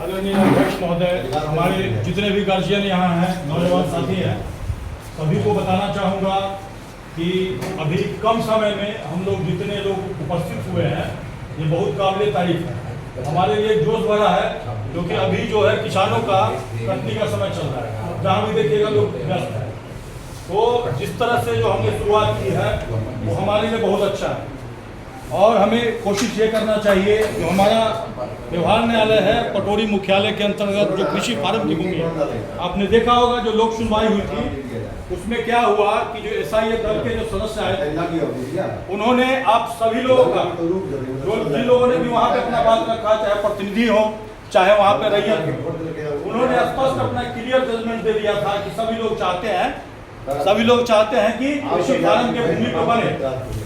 आदरणीय अध्यक्ष महोदय, हमारे जितने भी गार्जियन यहाँ हैं, नौजवान साथी हैं, सभी को बताना चाहूँगा कि अभी कम समय में हम लोग जितने लोग उपस्थित हुए हैं, ये बहुत काबिल तारीफ है। हमारे लिए जोश भरा है, क्योंकि अभी जो है किसानों का कटनी का समय चल रहा है, जहाँ भी देखिएगा लोग व्यस्त है। तो जिस तरह से जो हमने शुरुआत की है वो हमारे लिए बहुत अच्छा है, और हमें कोशिश ये करना चाहिए। जो हमारा व्यवहार न्यायालय है पटोरी मुख्यालय के अंतर्गत जो कृषि फार्म की भूमि है, आपने देखा होगा जो लोक सुनवाई हुई थी, उसमें क्या हुआ कि जो SIA दल के जो सदस्य आए उन्होंने आप सभी लोगों का, जो जिन लोगों ने भी वहाँ पे अपना बात रखा, चाहे प्रतिनिधि हो चाहे वहाँ पे रैयत हो, उन्होंने स्पष्ट अपना क्लियर जजमेंट दे दिया था कि सभी लोग चाहते हैं कि कृषि फार्म के भूमि पर बने,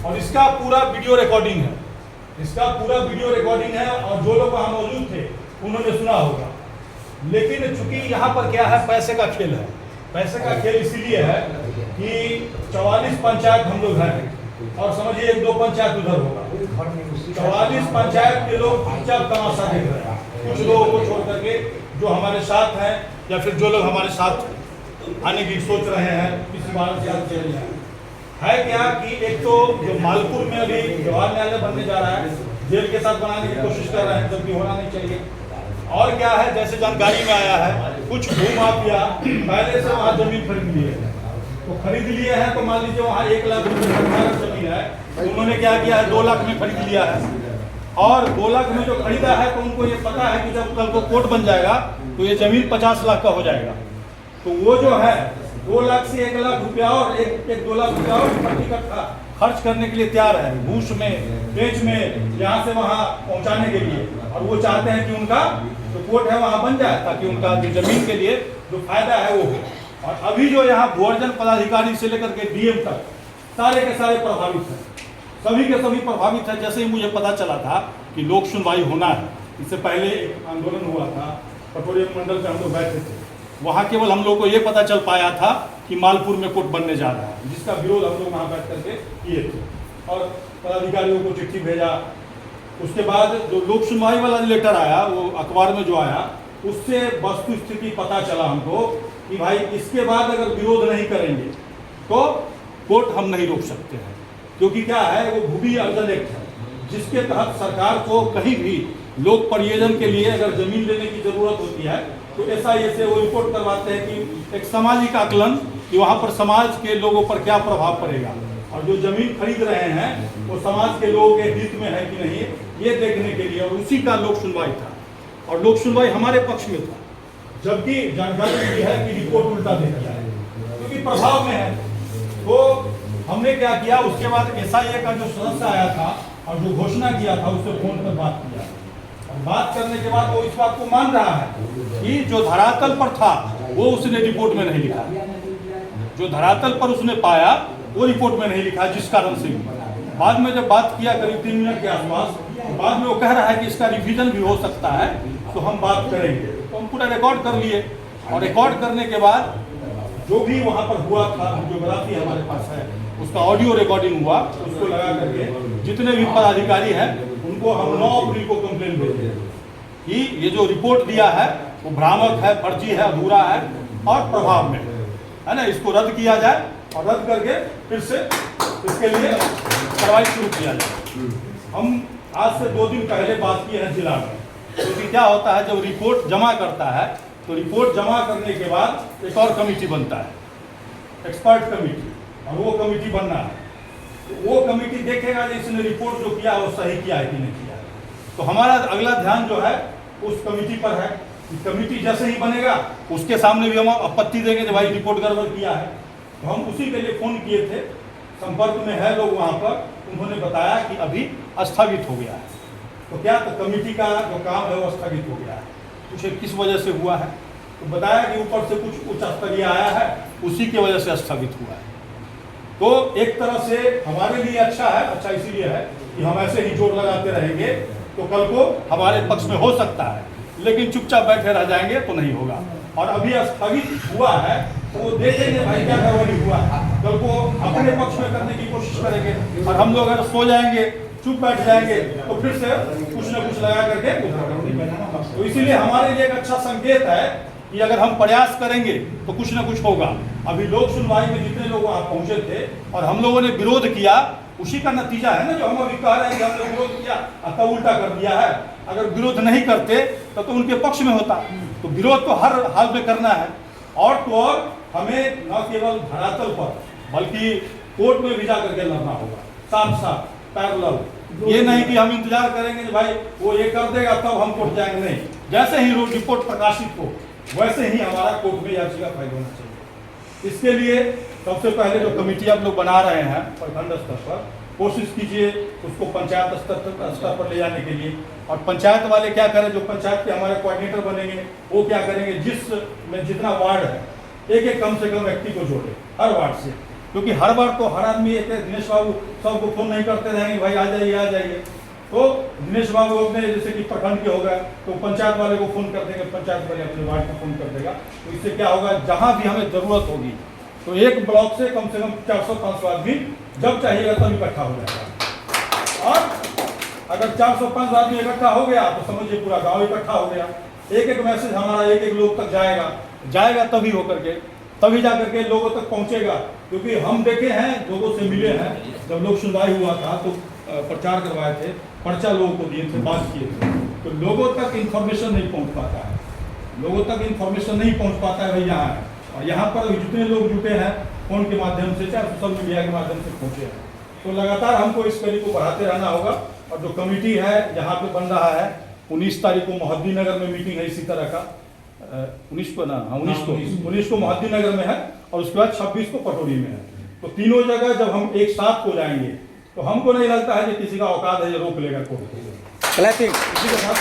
और इसका पूरा वीडियो रिकॉर्डिंग है, और जो लोग वहाँ मौजूद थे उन्होंने सुना होगा। लेकिन चूंकि यहाँ पर क्या है, पैसे का खेल है। पैसे का खेल इसीलिए है कि 44 पंचायत हम लोग हैं, और समझिए 1-2 पंचायत उधर होगा। 44 पंचायत के लोग चुपचाप तमाशा देख रहे हैं, कुछ लोगों को छोड़ करके जो हमारे साथ हैं, या फिर जो लोग हमारे साथ आने की सोच रहे हैं, किसी बात से है क्या कि एक तो जो मालपुर में अभी व्यवहार न्यायालय बनने जा रहा है, जेल के साथ बनाने की कोशिश कर रहे हैं, जबकि होना नहीं चाहिए। और क्या है, जैसे जानकारी में आया है, कुछ भूमाफिया पहले से वहाँ जमीन खरीद लिए हैं, तो खरीद लिए हैं, तो मान लीजिए वहाँ 1 लाख रुपये सरकार जमीन है, तो उन्होंने क्या किया है, 2 लाख में खरीद लिया है। और 2 लाख में जो खरीदा है, तो उनको ये पता है कि जब कल को कोर्ट बन जाएगा तो ये जमीन 50 लाख का हो जाएगा। तो वो जो है 2 लाख से 1 लाख रुपया और 1-2 लाख रुपया और प्रति कट्ठा खर्च करने के लिए तैयार है, घूस में, बेच में, यहाँ से वहाँ पहुँचाने के लिए। और वो चाहते हैं कि उनका जो कोर्ट है वहाँ बन जाए, ताकि उनका जो जमीन के लिए जो फायदा है वो हो। और अभी जो यहाँ भूअर्जन पदाधिकारी से लेकर के DM तक सारे के सारे प्रभावित हैं, सभी के सभी प्रभावित हैं। जैसे ही मुझे पता चला था कि लोक सुनवाई होना है, इससे पहले एक आंदोलन हुआ था, पटोरी मंडल से हम लोग बैठे थे, वहाँ केवल हम लोग को ये पता चल पाया था कि मालपुर में कोर्ट बनने जा रहा है, जिसका विरोध हम लोग वहाँ बैठ करके किए थे, और पदाधिकारियों को चिट्ठी भेजा। उसके बाद जो लोक सुनवाई वाला लेटर आया, वो अखबार में जो आया, उससे वस्तु स्थिति पता चला हमको कि भाई इसके बाद अगर विरोध नहीं करेंगे तो कोर्ट हम नहीं रोक सकते हैं। क्योंकि क्या है, वो भूमि अर्जन एक्ट है, जिसके तहत सरकार को कहीं भी लोक प्रयोजन के लिए अगर जमीन लेने की जरूरत होती है तो SIA से वो रिपोर्ट करवाते हैं कि एक सामाजिक आकलन, कि वहाँ पर समाज के लोगों पर क्या प्रभाव पड़ेगा, और जो जमीन खरीद रहे हैं वो समाज के लोगों के हित में है कि नहीं, ये देखने के लिए। और उसी का लोक सुनवाई था, और लोक सुनवाई हमारे पक्ष में था, जबकि जानकारी मिली है कि रिपोर्ट उल्टा दे दिया है, क्योंकि प्रभाव में है। तो हमने क्या किया, उसके बाद SIA का जो सदस्य आया था और जो घोषणा किया था, उससे फोन पर बात किया, और बात करने के बाद वो इस बात को मान रहा है कि जो धरातल पर था वो उसने रिपोर्ट में नहीं लिखा, जो धरातल पर उसने पाया वो रिपोर्ट में नहीं लिखा, जिस कारण से बाद में जब बात किया करीब 3 मिनट के आसपास, बाद में वो कह रहा है कि इसका रिवीजन भी हो सकता है, तो हम बात करेंगे। तो हम पूरा रिकॉर्ड कर लिए, और रिकॉर्ड करने के बाद जो भी वहाँ पर हुआ था, वीडियोग्राफी हमारे पास है, उसका ऑडियो रिकॉर्डिंग हुआ, उसको लगा करके जितने भी पदाधिकारी हैं उनको हम 9 अप्रैल को कंप्लेन भेजे कि ये जो रिपोर्ट दिया है वो भ्रामक है, फर्जी है, अधूरा है और प्रभाव में है ना, इसको रद्द किया जाए, और रद्द करके फिर से इसके लिए कार्रवाई शुरू किया जाए। हम आज से 2 दिन पहले बात की है जिला में, क्योंकि क्या होता है, जब रिपोर्ट जमा करता है तो रिपोर्ट जमा करने के बाद एक और कमेटी बनता है, एक्सपर्ट कमेटी, और वो कमेटी बनना है, तो वो कमेटी देखेगा कि इसने रिपोर्ट जो किया वो सही किया है कि नहीं किया है। तो हमारा अगला ध्यान जो है उस कमेटी पर है। कमेटी जैसे ही बनेगा उसके सामने भी हम आपत्ति देंगे कि भाई रिपोर्ट गड़बड़ किया है। तो हम उसी के लिए फ़ोन किए थे, संपर्क में है लोग वहाँ पर, उन्होंने बताया कि अभी स्थगित हो गया है। तो क्या, तो कमेटी का जो काम है वो स्थगित हो गया है। कुछ किस वजह से हुआ है, तो बताया कि ऊपर से कुछ उच्च स्तरीय आया है, उसी की वजह से स्थगित हुआ है। तो एक तरह से हमारे लिए अच्छा है, अच्छा इसीलिए है कि हम ऐसे ही जोर लगाते रहेंगे तो कल को हमारे पक्ष में हो सकता है, लेकिन चुपचाप बैठे रह जाएंगे तो नहीं होगा। और अभी स्थगित हुआ है तो वो देखेंगे भाई क्या गड़बड़ी हुआ, कल को अपने पक्ष में करने की कोशिश करेंगे। और हम लोग अगर सो जाएंगे, चुप बैठ जाएंगे तो फिर से कुछ न कुछ लगा करके तो इसीलिए हमारे लिए एक अच्छा संकेत है कि अगर हम प्रयास करेंगे तो कुछ ना कुछ होगा। अभी लोक सुनवाई में जितने लोग वहाँ पहुंचे थे और हम लोगों ने विरोध किया, उसी का नतीजा है ना जो हम अभी कह रहे हैं कि हमने विरोध किया अतः उल्टा कर दिया है। अगर विरोध नहीं करते तो उनके पक्ष में होता। तो विरोध तो हर हाल में करना है, और तो और हमें न केवल धरातल पर बल्कि कोर्ट में भी जा करके लड़ना होगा, साथ साथ पैरेलल। ये नहीं कि हम इंतजार करेंगे कि भाई वो ये कर देगा तब हम कोर्ट जाएंगे, नहीं। जैसे ही रिपोर्ट प्रकाशित हो वैसे ही हमारा कोर्ट में याचिका फाइल होना चाहिए। इसके लिए सबसे पहले जो कमेटी आप लोग बना रहे हैं प्रखंड स्तर पर, कोशिश कीजिए उसको पंचायत स्तर पर ले जाने के लिए। और पंचायत वाले क्या करें, जो पंचायत के हमारे कोऑर्डिनेटर बनेंगे वो क्या करेंगे, जिस में जितना वार्ड है एक कम से कम व्यक्ति को जोड़े हर वार्ड से, क्योंकि हर बार तो हर आदमी एक दिनेश बाबू सबको फोन नहीं करते रहेंगे भाई आ जाइए। तो दिनेश बाबू अपने जैसे कि प्रखंड के हो गए तो पंचायत वाले को फोन कर देंगे, पंचायत वाले अपने वार्ड को फोन कर देगा। तो इससे क्या होगा, जहां भी हमें जरूरत होगी तो एक ब्लॉक से कम 400-500 आदमी जब चाहिएगा तब इकट्ठा हो जाएगा। और अगर 400-500 आदमी इकट्ठा हो गया तो समझिए पूरा गांव इकट्ठा हो गया। एक मैसेज हमारा एक लोग तक जाएगा तभी होकर के तभी जाकर के लोगों तक पहुंचेगा। क्योंकि हम देखे हैं, लोगों से मिले हैं, जब लोग सुनवाई हुआ था तो प्रचार करवाए थे, पर्चा लोगों को दिए थे, बात किए थे, तो लोगों तक इंफॉर्मेशन नहीं पहुंच पाता है, लोगों तक इंफॉर्मेशन नहीं पहुंच पाता है। भाई यहाँ है, और यहाँ पर जितने लोग जुटे हैं फोन के माध्यम से चाहे सोशल मीडिया के माध्यम से पहुंचे हैं। तो लगातार हमको इस कड़ी को बढ़ाते रहना होगा। और जो कमेटी है यहाँ पे बन रहा है, 19 तारीख को मोहद्दी नगर में मीटिंग है इसी तरह का, 19 को ना, हाँ 19 को मोहद्दी नगर में है, और उसके बाद 26 को पटोरी में है। तो तीनों जगह जब हम एक साथ हो जाएंगे तो हमको नहीं लगता है कि किसी का औकात है ये रोक लेगा कोर्ट। इसी के साथ